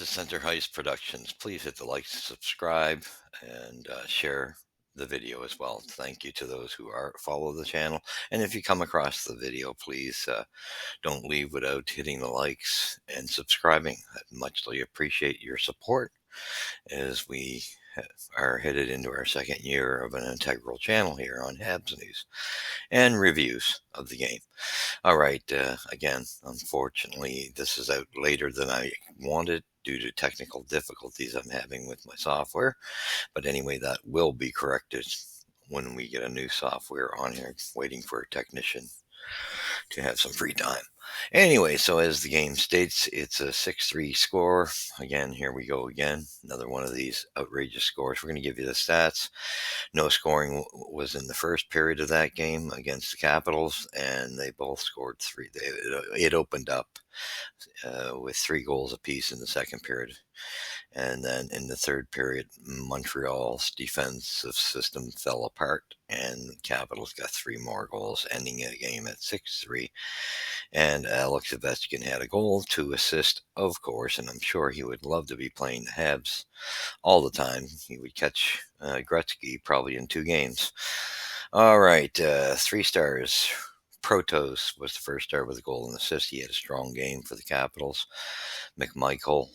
to Center Heist Productions. Please hit the like, subscribe, and share the video as well. Thank you to those who follow the channel. And if you come across the video, please don't leave without hitting the likes and subscribing. I muchly appreciate your support as we are headed into our second year of an integral channel here on Habs News and reviews of the game. All right, again, unfortunately, this is out later than I wanted due to technical difficulties I'm having with my software. But anyway, that will be corrected when we get a new software on here, waiting for a technician to have some free time. Anyway, so as the game states, it's a 6-3 score. Again, here we go again. Another one of these outrageous scores. We're going to give you the stats. No scoring was in the first period of that game against the Capitals, and they both scored three. It opened up with 3 goals apiece in the second period. And then in the third period, Montreal's defensive system fell apart, and Capitals got 3 more goals, ending the game at 6-3. And Alex Ovechkin had a goal, 2 assists, of course, and I'm sure he would love to be playing the Habs all the time. He would catch Gretzky probably in 2 games. All right, 3 stars. Protos was the first star with a goal and assist. He had a strong game for the Capitals. McMichael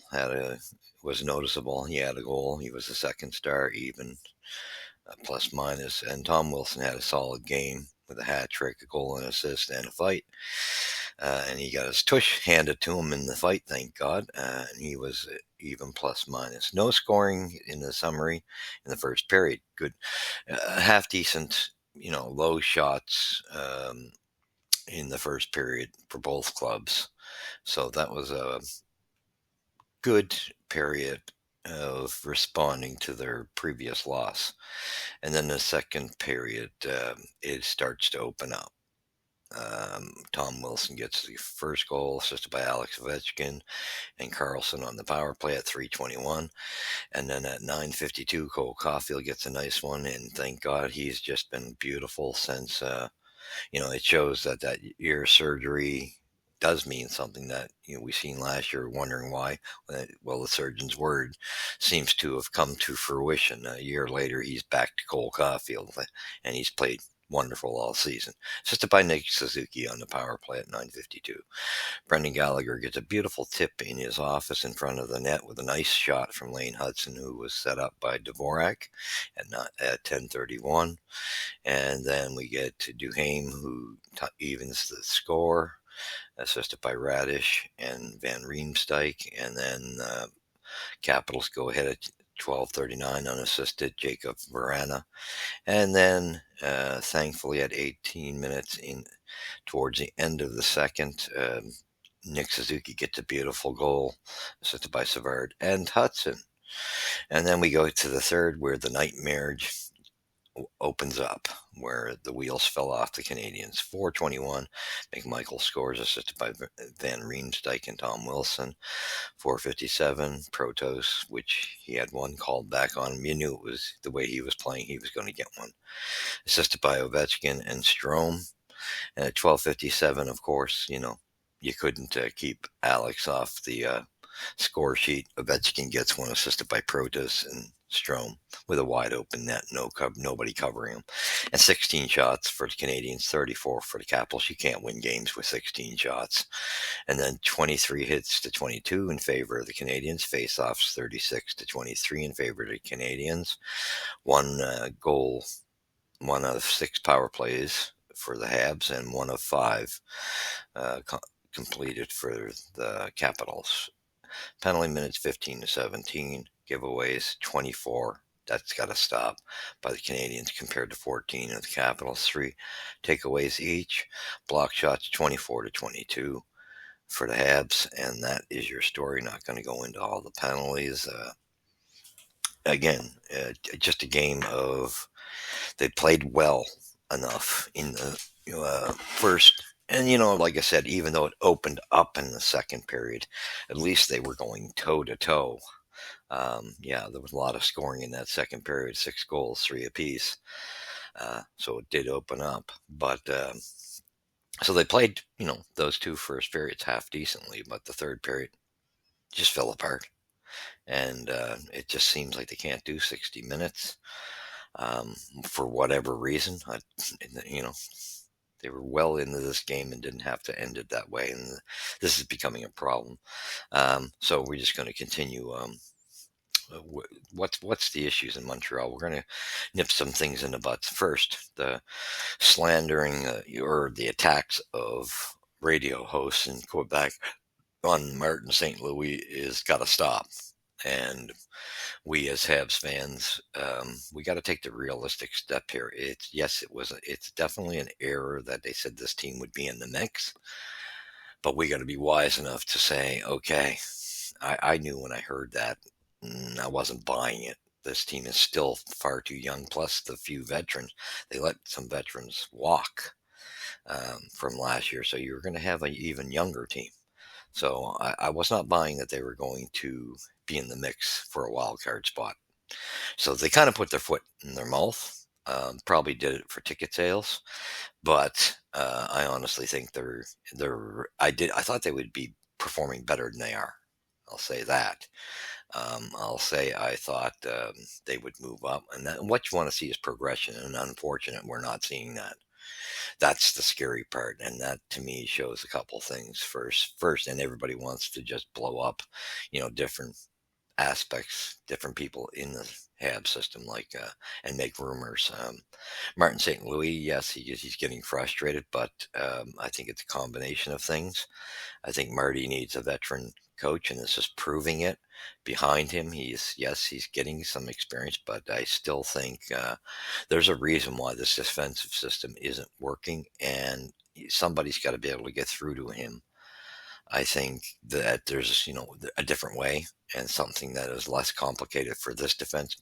was noticeable. He had a goal. He was the second star, even plus minus. And Tom Wilson had a solid game with a hat trick, a goal and assist, and a fight. And he got his tush handed to him in the fight, thank God. And he was even plus minus. No scoring in the summary in the first period. Good, half decent, low shots in the first period for both clubs. So that was a good period of responding to their previous loss. And then the second period, it starts to open up. Tom Wilson gets the first goal, assisted by Alex Ovechkin and Carlson on the power play at 3:21. And then at 9:52, Cole Caulfield gets a nice one. And thank God he's just been beautiful since, it shows that ear surgery does mean something that we seen last year, wondering why. Well, the surgeon's word seems to have come to fruition. A year later, he's back to Cole Caulfield, and he's played wonderful all season. Assisted by Nick Suzuki on the power play at 9:52. Brendan Gallagher gets a beautiful tip in his office in front of the net with a nice shot from Lane Hudson, who was set up by Dvorak at 10:31. And then we get to Duhaime, who evens the score, assisted by Radish and Van Riemsdyk. And then Capitals go ahead at 12:39 unassisted, Jacob Verana. And then, thankfully, at 18 minutes towards the end of the second, Nick Suzuki gets a beautiful goal, assisted by Savard and Hudson. And then we go to the third, where the nightmare opens up, where the wheels fell off the Canadians. 4:21, McMichael scores, assisted by Van Riemsdyk and Tom Wilson. 4:57, Protos, which he had one called back on him. You knew it was the way he was playing, he was going to get one. Assisted by Ovechkin and Strome. And at 12:57, of course, you couldn't keep Alex off the score sheet. Ovechkin gets one, assisted by Protos and Strome, with a wide open net, nobody covering him. And 16 shots for the Canadians, 34 for the Capitals. You can't win games with 16 shots. And then 23 hits to 22 in favor of the Canadians. Face-offs 36 to 23 in favor of the Canadians. One goal, 1 out of 6 power plays for the Habs, and 1 of 5 completed for the Capitals. Penalty minutes 15 to 17. Giveaways 24. That's got to stop by the Canadians compared to 14 of the Capitals. 3 takeaways each. Block shots 24 to 22 for the Habs. And that is your story. Not going to go into all the penalties. Again, just a game of they played well enough in the first. And, like I said, even though it opened up in the second period, at least they were going toe-to-toe. There was a lot of scoring in that second period, 6 goals, 3 apiece. So it did open up. But so they played, those 2 first periods half decently, but the third period just fell apart. and it just seems like they can't do 60 minutes um, for whatever reason. You know, they were well into this game and didn't have to end it that way, and this is becoming a problem. So we're just going to continue. What's the issues in Montreal? We're going to nip some things in the butts. First, the slandering or the attacks of radio hosts in Quebec on Martin St. Louis is got to stop. And we as Habs fans, we got to take the realistic step here. It's yes, it's definitely an error that they said this team would be in the mix, but we got to be wise enough to say, okay, I knew when I heard that, I wasn't buying it. This team is still far too young. Plus, the few veterans, they let some veterans walk from last year, so you're going to have an even younger team. So I was not buying that they were going to be in the mix for a wild card spot. So they kind of put their foot in their mouth. Probably did it for ticket sales, but I honestly think they're. I thought they would be performing better than they are. I'll say that. I'll say I thought they would move up, and what you want to see is progression. And unfortunate, we're not seeing that. That's the scary part, and that to me shows a couple things. First, and everybody wants to just blow up, different aspects, different people in the HAB system, and make rumors. Martin St. Louis, yes, he's getting frustrated, but I think it's a combination of things. I think Marty needs a veteran coach, and this is proving it. Behind him, he's getting some experience, but I still think there's a reason why this defensive system isn't working, and somebody's got to be able to get through to him. I think that there's a different way and something that is less complicated for this defense.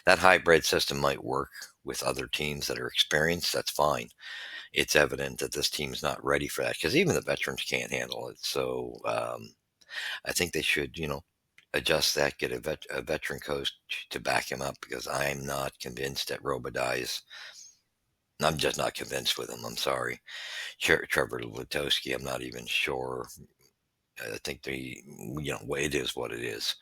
That hybrid system might work with other teams that are experienced. That's fine. It's evident that this team's not ready for that because even the veterans can't handle it. So I think they should, adjust that, get a veteran coach to back him up because I'm not convinced that Robitaille's. I'm just not convinced with him. I'm sorry. Trevor Lutowski, I'm not even sure. I think it is what it is.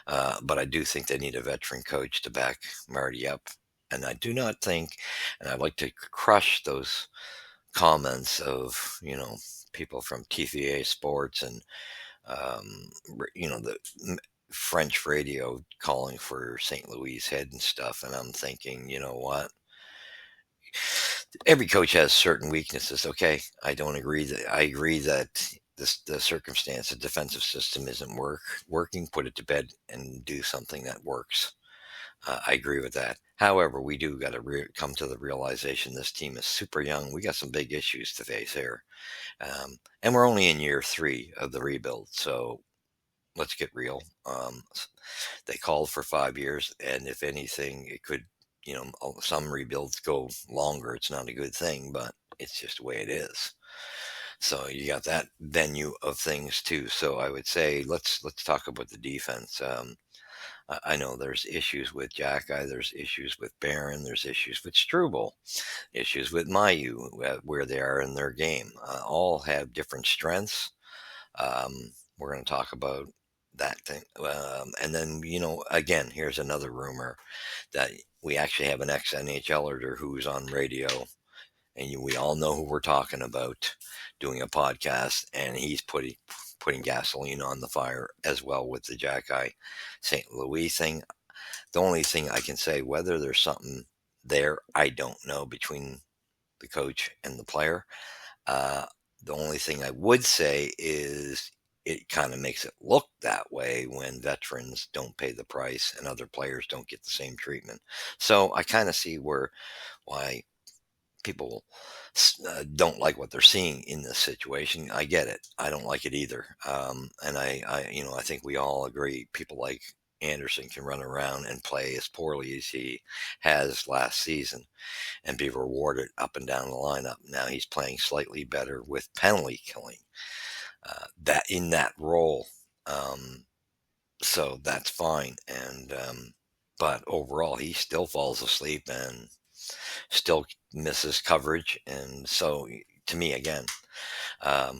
But I do think they need a veteran coach to back Marty up. And I do not think, and I'd like to crush those comments of, people from TVA Sports and, the French radio calling for St. Louis' head and stuff. And I'm thinking, you know what? Every coach has certain weaknesses. Okay, I agree that the circumstance, the defensive system isn't working. Put it to bed and do something that works. I agree with that. However, we do got to come to the realization this team is super young. We got some big issues to face here, and we're only in year 3 of the rebuild. So let's get real. They called for 5 years, and if anything, it could, some rebuilds go longer. It's not a good thing, but it's just the way it is. So you got that venue of things too. So I would say let's talk about the defense. I know there's issues with Jacki, there's issues with Barron, there's issues with Struble, issues with Mayu, where they are in their game. All have different strengths. We're going to talk about that thing. And then, again, here's another rumor that we actually have an ex-NHLer who's on radio, and we all know who we're talking about, doing a podcast, and he's putting gasoline on the fire as well with the Jacki St. Louis thing. The only thing I can say, whether there's something there, I don't know, between the coach and the player. The only thing I would say is it kind of makes it look that way when veterans don't pay the price and other players don't get the same treatment. So I kind of see why people don't like what they're seeing in this situation. I get it. I don't like it either. And I think we all agree people like Anderson can run around and play as poorly as he has last season and be rewarded up and down the lineup. Now he's playing slightly better with penalty killing that in that role. So that's fine. And but overall, he still falls asleep and still misses coverage. And so to me, again,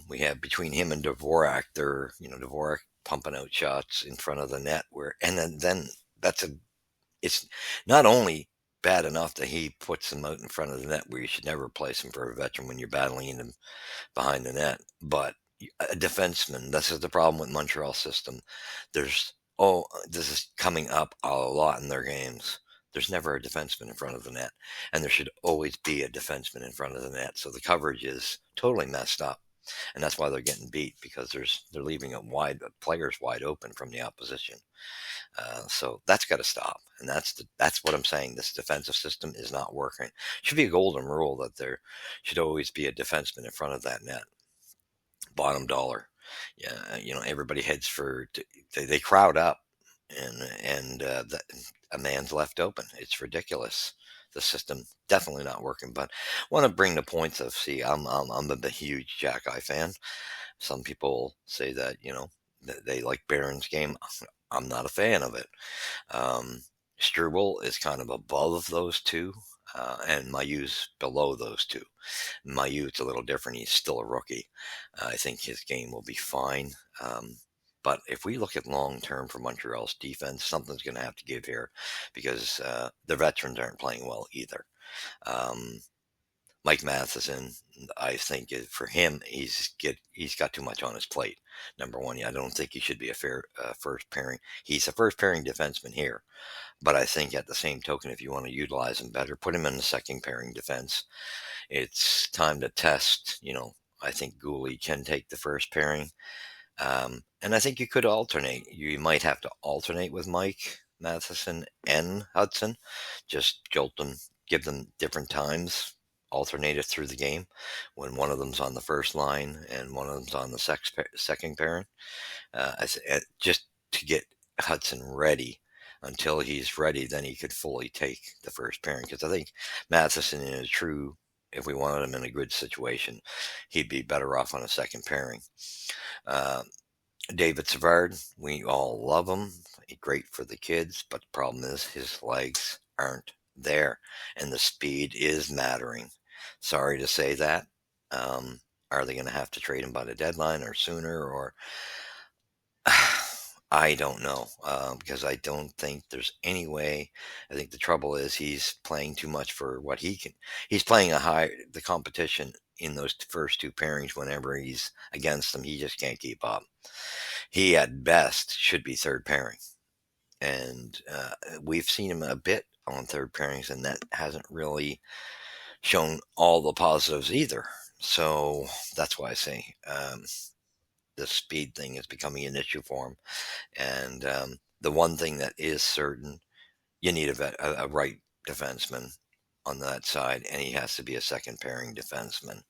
we have between him and Dvorak, Dvorak pumping out shots in front of the net where, and then that's a, it's not only bad enough that he puts them out in front of the net where you should never place him for a veteran when you're battling him behind the net, but a defenseman, this is the problem with Montreal system. There's, oh, this is coming up a lot in their games. There's never a defenseman in front of the net, and there should always be a defenseman in front of the net. So the coverage is totally messed up, and that's why they're getting beat because they're leaving it wide, players wide open from the opposition. So that's got to stop, and that's what I'm saying. This defensive system is not working. Should be a golden rule that there should always be a defenseman in front of that net. Bottom dollar. Yeah, everybody heads for they crowd up, and a man's left open. It's ridiculous. The system definitely not working. But want to bring the points of, see, I'm a huge Jack Eye fan. Some people say that they like Barron's game. I'm not a fan of it. Um, Struble is kind of above those two, and Mayu's below those two. Mayu, it's a little different. He's still a rookie. I think his game will be fine. But if we look at long term for Montreal's defense, something's going to have to give here because the veterans aren't playing well either. Um, Mike Matheson, I think for him, he's got too much on his plate. Number one, yeah, I don't think he should be a fair first pairing. He's a first pairing defenseman here, but I think at the same token, if you want to utilize him better, put him in the second pairing defense. It's time to test. I think Gooley can take the first pairing. And I think you could alternate. You might have to alternate with Mike Matheson and Hudson. Just jolt them, give them different times, alternate it through the game when one of them's on the first line and one of them's on the second pairing. Just to get Hudson ready. Until he's ready, then he could fully take the first pairing. Because I think Matheson in a true, if we wanted him in a good situation, he'd be better off on a second pairing. Uh, David Savard, we all love him. He's great for the kids, but the problem is his legs aren't there, and the speed is mattering. Sorry to say that. Are they going to have to trade him by the deadline or sooner? Or I don't know, because I don't think there's any way. I think the trouble is he's playing too much for what he can. He's playing the competition in those first two pairings. Whenever he's against them, he just can't keep up. He at best should be third pairing, and we've seen him a bit on third pairings, and that hasn't really shown all the positives either. So that's why I say the speed thing is becoming an issue for him. And the one thing that is certain, you need a right defenseman on that side, and he has to be a second pairing defenseman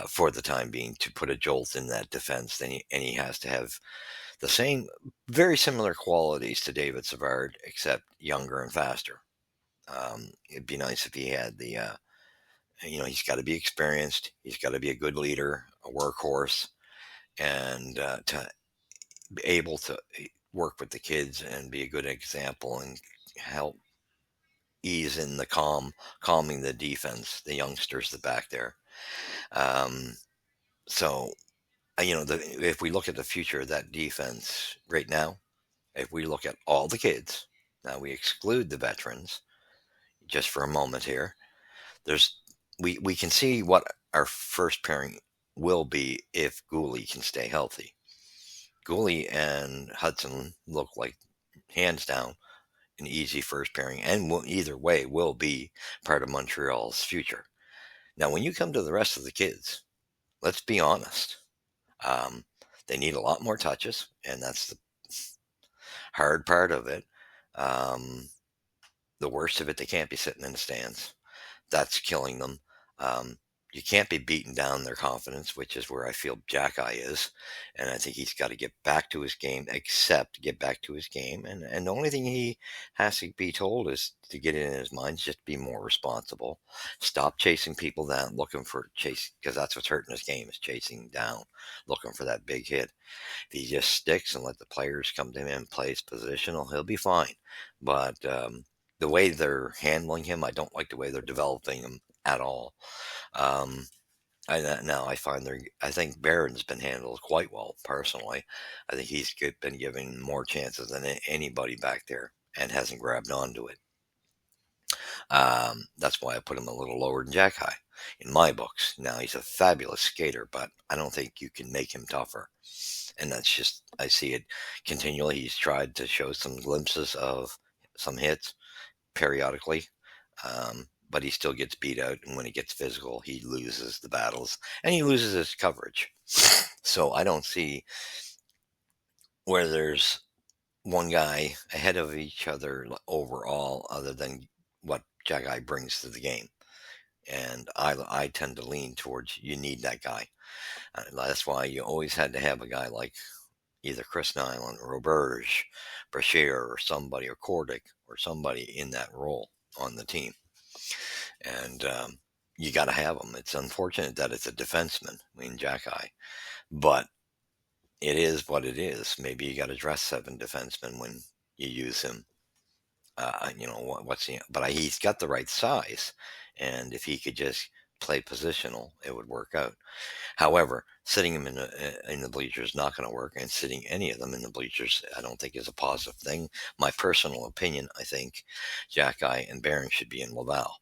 for the time being to put a jolt in that defense. And he has to have the same, very similar qualities to David Savard, except younger and faster. It'd be nice if he had he's got to be experienced. He's got to be a good leader, a workhorse, and to be able to work with the kids and be a good example and help ease in the calming the defense, the youngsters that back there. Um, so, if we look at the future of that defense right now, if we look at all the kids, now we exclude the veterans just for a moment here. There's we can see what our first pairing will be if Gooley can stay healthy. Gooley and Hudson look like hands down an easy first pairing, and either way will be part of Montreal's future. Now, when you come to the rest of the kids, let's be honest. Um, they need a lot more touches, and that's the hard part of it. Um, the worst of it, they can't be sitting in the stands. That's killing them. Um, you can't be beating down their confidence, which is where I feel Jack Eye is. And I think he's got to get back to his game, get back to his game. And the only thing he has to be told is to get it in his mind, just be more responsible. Stop chasing people down, looking for chase, because that's what's hurting his game is chasing down, looking for that big hit. If he just sticks and let the players come to him and play his positional, he'll be fine. But the way they're handling him, I don't like the way they're developing him at all. Um, Now I find I think Barron's been handled quite well personally. I think been given more chances than anybody back there and hasn't grabbed onto it. That's why I put him a little lower than Jack High in my books. Now he's a fabulous skater, but I don't think you can make him tougher. And that's just, I see it continually. He's tried to show some glimpses of some hits periodically, but he still gets beat out. And when he gets physical, he loses the battles and he loses his coverage. So I don't see where there's one guy ahead of each other overall, other than what Jack Eye brings to the game. And I tend to lean towards you need that guy. That's why you always had to have a guy like either Chris Nyland, Roberge, Brashear, or somebody, or Kordick, or somebody in that role on the team. And you got to have them. It's unfortunate that it's a defenseman, I mean, Jack Eye, but it is what it is. Maybe you got to dress seven defensemen when you use him. What's the, but he's got the right size. And if he could just play positional, it would work out. However, sitting him in the bleachers is not going to work, and sitting any of them in the bleachers, I don't think is a positive thing. My personal opinion, I think Jack Eye and Barron should be in Laval,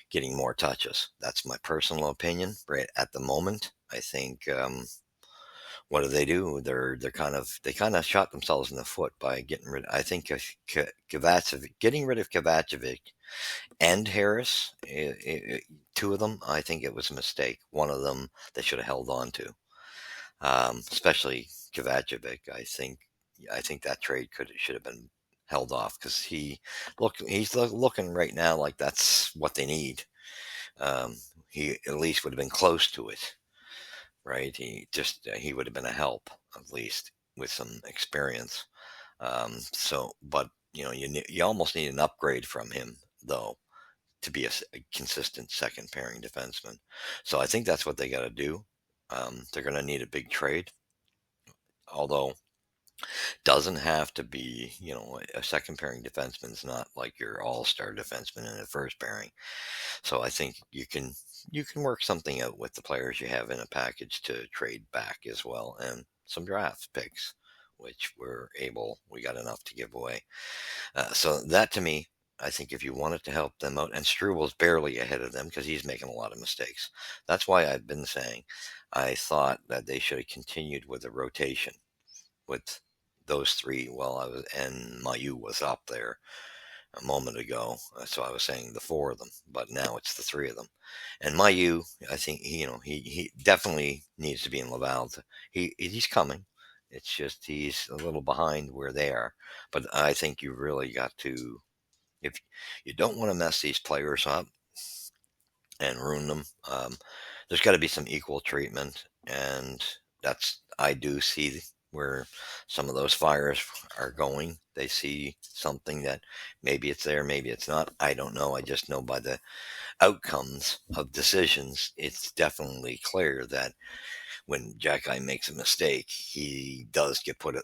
getting more touches. That's my personal opinion. Right at the moment, I think. What do they do? They kind of shot themselves in the foot by getting rid. I think of getting rid of Kovacevic and Harris, two of them, I think it was a mistake. One of them they should have held on to, especially Kovacevic. I think that trade should have been held off because he's looking right now like that's what they need. Um, he at least would have been close to it, right? He would have been a help at least with some experience. But you almost need an upgrade from him though to be a consistent second pairing defenseman. So I think that's what they got to do. They're going to need a big trade, although doesn't have to be. A second pairing defenseman is not like your all star defenseman in a first pairing. So I think you can work something out with the players you have in a package to trade back as well, and some draft picks, which we got enough to give away. So that to me, I think if you wanted to help them out, and Struvel's barely ahead of them because he's making a lot of mistakes. That's why I've been saying I thought that they should have continued with the rotation with those three. Well, and Mayu was up there a moment ago, so I was saying the four of them, but now it's the three of them. And Mayu, I think he definitely needs to be in Laval. He's coming. It's just he's a little behind where they are. But I think you really got to, if you don't want to mess these players up and ruin them, there's got to be some equal treatment. And I do see where some of those fires are going. They see something that maybe it's there, maybe it's not. I don't know. I just know by the outcomes of decisions, it's definitely clear that when Jack Eye makes a mistake, he does get pulled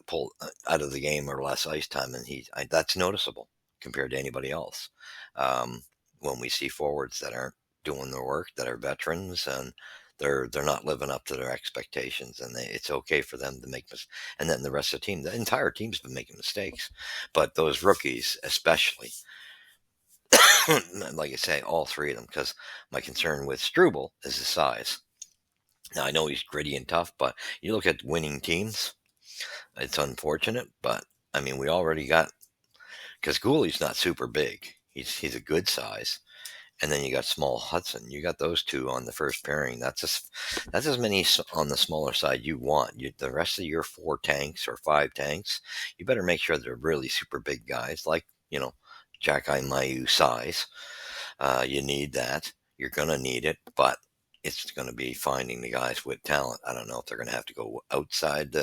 out of the game or less ice time, and that's noticeable compared to anybody else. Um, when we see forwards that aren't doing their work, that are veterans, and they're not living up to their expectations, and it's okay for them to make mistakes. And then the rest of the team, the entire team's been making mistakes, but those rookies especially, like I say, all three of them. Because my concern with Struble is his size. Now I know he's gritty and tough, but you look at winning teams, it's unfortunate, but I mean we already got because Gooley's not super big. He's a good size, and then you got Small Hudson. You got those two on the first pairing. That's as many on the smaller side you want. The rest of your four tanks or five tanks, you better make sure they're really super big guys, like Jack I Mayu size. You need that. You're gonna need it, but it's going to be finding the guys with talent. I don't know if they're going to have to go outside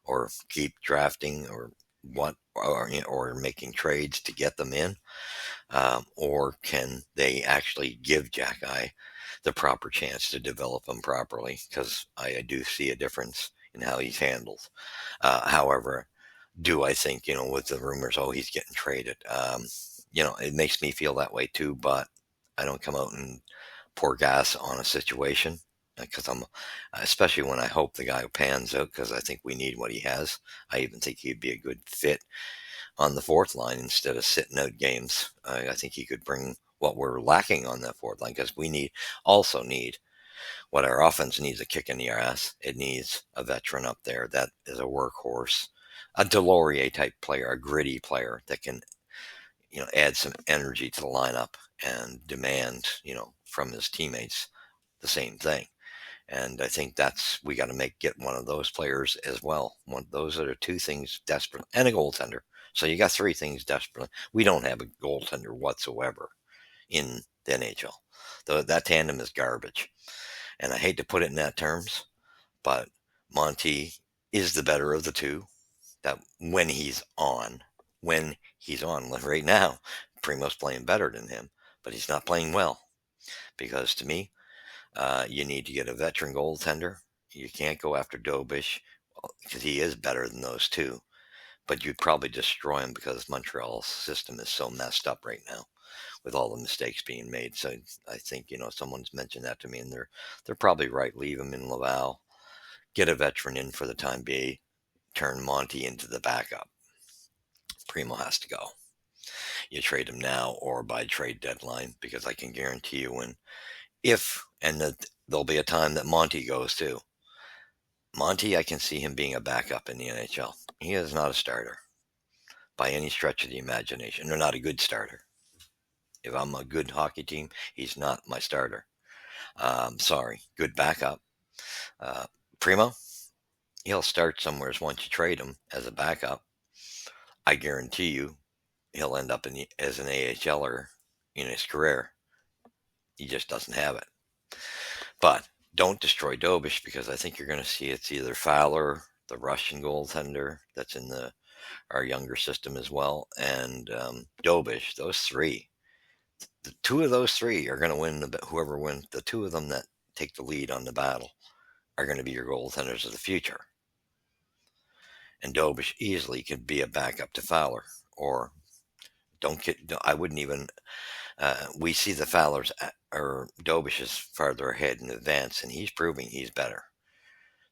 or keep drafting or what, or making trades to get them in, or can they actually give Jack Eye the proper chance to develop him properly? Because I do see a difference in how he's handled. However, do I think with the rumors, oh, he's getting traded? It makes me feel that way too, but I don't come out and pour gas on a situation. because especially when I hope the guy pans out, because I think we need what he has. I even think he'd be a good fit on the fourth line instead of sitting out games. I think he could bring what we're lacking on that fourth line, because we also need what our offense needs: a kick in the ass. It needs a veteran up there that is a workhorse, a Delorier type player, a gritty player that can, add some energy to the lineup and demand, from his teammates the same thing. And I think we got to get one of those players as well. Those are the two things desperate, and a goaltender. So you got three things desperately. We don't have a goaltender whatsoever in the NHL. That tandem is garbage. And I hate to put it in that terms, but Monty is the better of the two. That when he's on, like right now, Primo's playing better than him, but he's not playing well, because to me, you need to get a veteran goaltender. You can't go after Dobish because he is better than those two, but you'd probably destroy him because Montreal's system is so messed up right now with all the mistakes being made. So I think, someone's mentioned that to me, and they're probably right. Leave him in Laval, get a veteran in for the time being, turn Monty into the backup. Primo has to go. You trade him now or by trade deadline, because I can guarantee you, there'll be a time that Monty goes too. Monty, I can see him being a backup in the NHL. He is not a starter by any stretch of the imagination. They're not a good starter. If I'm a good hockey team, he's not my starter. Sorry, good backup. Uh, Primo, he'll start somewhere once you trade him as a backup. I guarantee you he'll end up as an AHLer in his career. He just doesn't have it. But don't destroy Dobish, because I think you're going to see it's either Fowler, the Russian goaltender that's in our younger system as well, and Dobish. Those three, the two of those three are going to win. Whoever wins, the two of them that take the lead on the battle are going to be your goaltenders of the future. And Dobish easily could be a backup to Fowler, or I wouldn't even. We see the Fowler's or Dobish is farther ahead in advance, and he's proving he's better.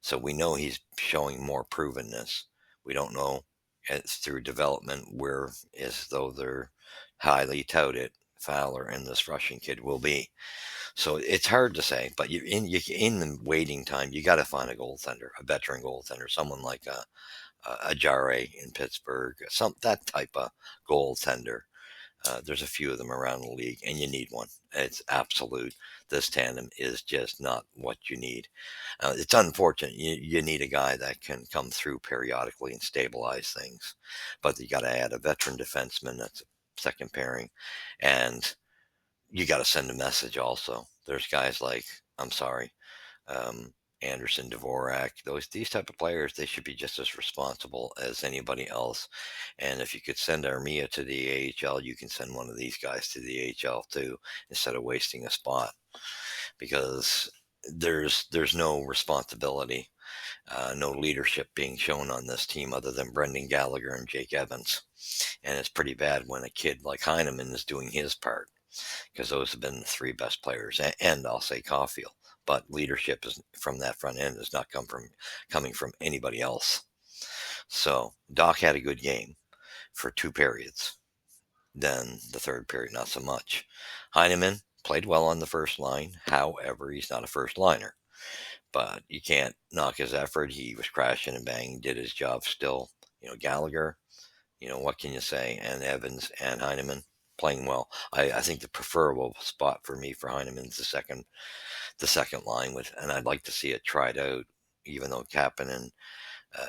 So we know he's showing more provenness. We don't know it's through development where, as though they're highly touted, Fowler and this Russian kid will be. So it's hard to say, but in the waiting time, you got to find a goaltender, a veteran goaltender, someone like a Jare in Pittsburgh, that type of goaltender. There's a few of them around the league, and you need one. It's absolute. This tandem is just not what you need. It's unfortunate. You need a guy that can come through periodically and stabilize things, but you got to add a veteran defenseman that's a second pairing, and you got to send a message also. There's guys like, I'm sorry, um, Anderson, Dvorak, these type of players, they should be just as responsible as anybody else. And if you could send Armia to the AHL, you can send one of these guys to the AHL too, instead of wasting a spot, because there's no responsibility, no leadership being shown on this team other than Brendan Gallagher and Jake Evans. And it's pretty bad when a kid like Heineman is doing his part, because those have been the three best players, and I'll say Caulfield. But leadership is from that front end has not coming from anybody else. So Doc had a good game for two periods. Then the third period, not so much. Heineman played well on the first line. However, he's not a first liner. But you can't knock his effort. He was crashing and banging, did his job still. Gallagher, what can you say? And Evans and Heineman playing well. I think the preferable spot for me for Heineman is the second line and I'd like to see it tried out, even though Kapanen,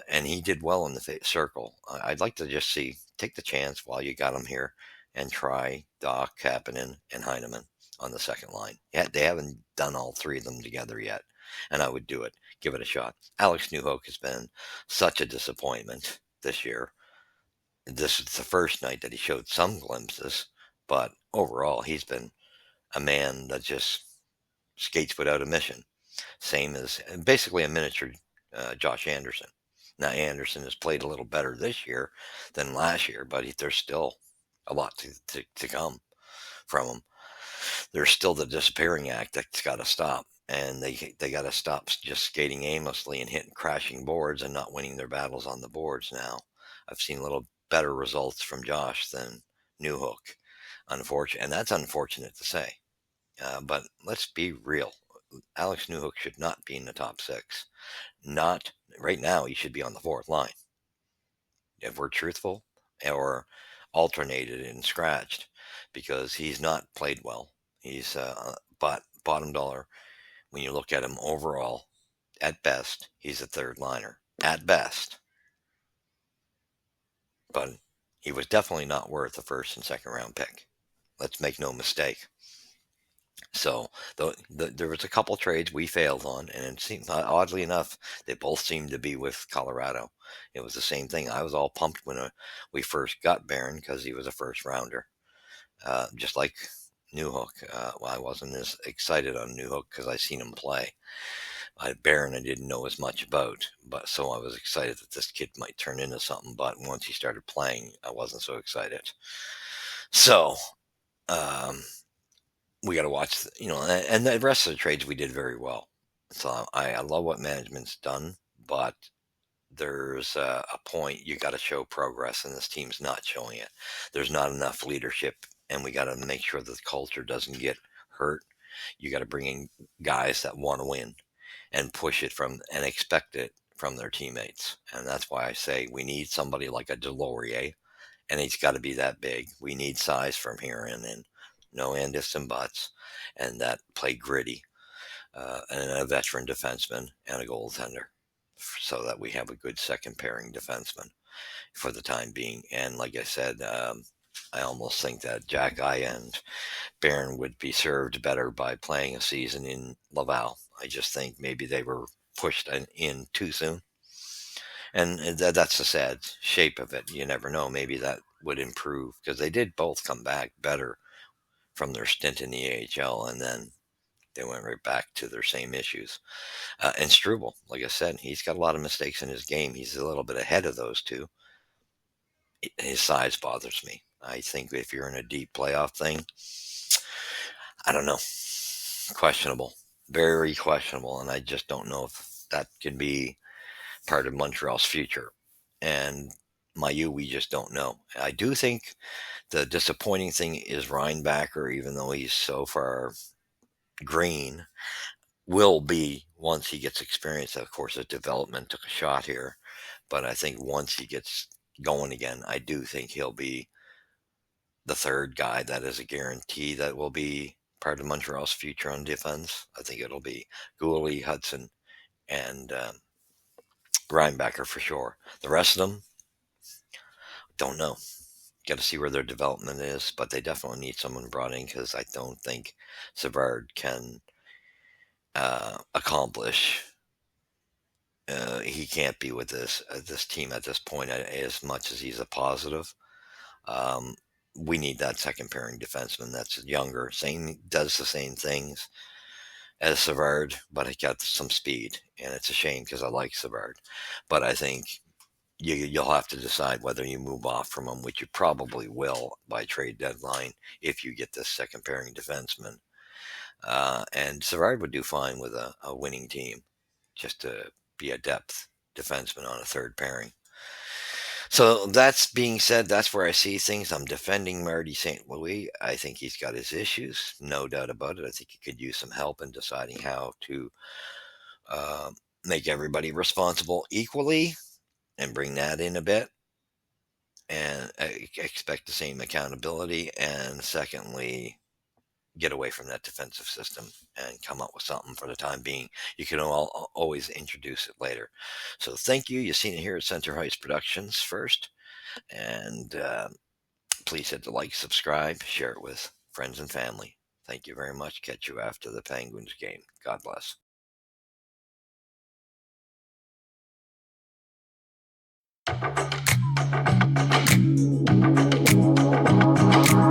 and he did well in the circle. I'd like to just take the chance while you got him here and try Doc, Kapanen, and Heineman on the second line. Yeah, they haven't done all three of them together yet, and I would do it. Give it a shot. Alex Newhook has been such a disappointment this year. This is the first night that he showed some glimpses, but overall, he's been a man that just skates without a mission. Same as basically a miniature Josh Anderson. Now, Anderson has played a little better this year than last year, but there's still a lot to come from him. There's still the disappearing act that's got to stop. and they got to stop just skating aimlessly and hitting crashing boards and not winning their battles on the boards now. I've seen a little better results from Josh than Newhook, unfortunate, and that's unfortunate to say. But let's be real. Alex Newhook should not be in the top six. Not right now. He should be on the fourth line if we're truthful, or alternated and scratched, because he's not played well. He's but bottom dollar, when you look at him overall, at best, he's a third liner. At best. But he was definitely not worth a first and second round pick. Let's make no mistake. So there was a couple trades we failed on, and it seemed, oddly enough, they both seemed to be with Colorado. It was the same thing. I was all pumped when we first got Barron because he was a first rounder, just like Newhook. Well, I wasn't as excited on Newhook because I seen him play. Barron I didn't know as much about, but so I was excited that this kid might turn into something. But once he started playing, I wasn't so excited. So. Um, we got to watch, and the rest of the trades we did very well. So I love what management's done, but there's a point you got to show progress, and this team's not showing it. There's not enough leadership, and we got to make sure that the culture doesn't get hurt. You got to bring in guys that want to win and push it and expect it from their teammates. And that's why I say we need somebody like a Delorier, and he's got to be that big. We need size from here and in, no ifs and buts, and that play gritty, and a veteran defenseman and a goaltender, so that we have a good second pairing defenseman for the time being. And like I said, I almost think that Jack and Barron would be served better by playing a season in Laval. I just think maybe they were pushed in too soon. And that's the sad shape of it. You never know. Maybe that would improve, because they did both come back better from their stint in the AHL, and then they went right back to their same issues. And Struble, like I said, he's got a lot of mistakes in his game. He's a little bit ahead of those two. His size bothers me. I think if you're in a deep playoff thing, I don't know, questionable, very questionable, and I just don't know if that can be part of Montreal's future. And we just don't know. I do think the disappointing thing is Reinbacher, even though he's so far green, will be, once he gets experience. Of course, his development took a shot here, but I think once he gets going again, I do think he'll be the third guy that is a guarantee that will be part of Montreal's future on defense. I think it'll be Gooley, Hudson, and Reinbacher for sure. The rest of them, don't know. Got to see where their development is, but they definitely need someone brought in, because I don't think Savard can accomplish. He can't be with this team at this point as much as he's a positive. Um, we need that second pairing defenseman that's younger, does the same things as Savard, but he got some speed, and it's a shame because I like Savard. But I think you'll have to decide whether you move off from him, which you probably will by trade deadline if you get this second pairing defenseman. And Savard would do fine with a winning team, just to be a depth defenseman on a third pairing. So that's being said, that's where I see things. I'm defending Marty St. Louis. I think he's got his issues, no doubt about it. I think he could use some help in deciding how to uh, make everybody responsible equally, and bring that in a bit, and expect the same accountability. And secondly, get away from that defensive system and come up with something for the time being. You can always introduce it later. So thank you. You've seen it here at Center Heights Productions first. And please hit the like, subscribe, share it with friends and family. Thank you very much. Catch you after the Penguins game. God bless.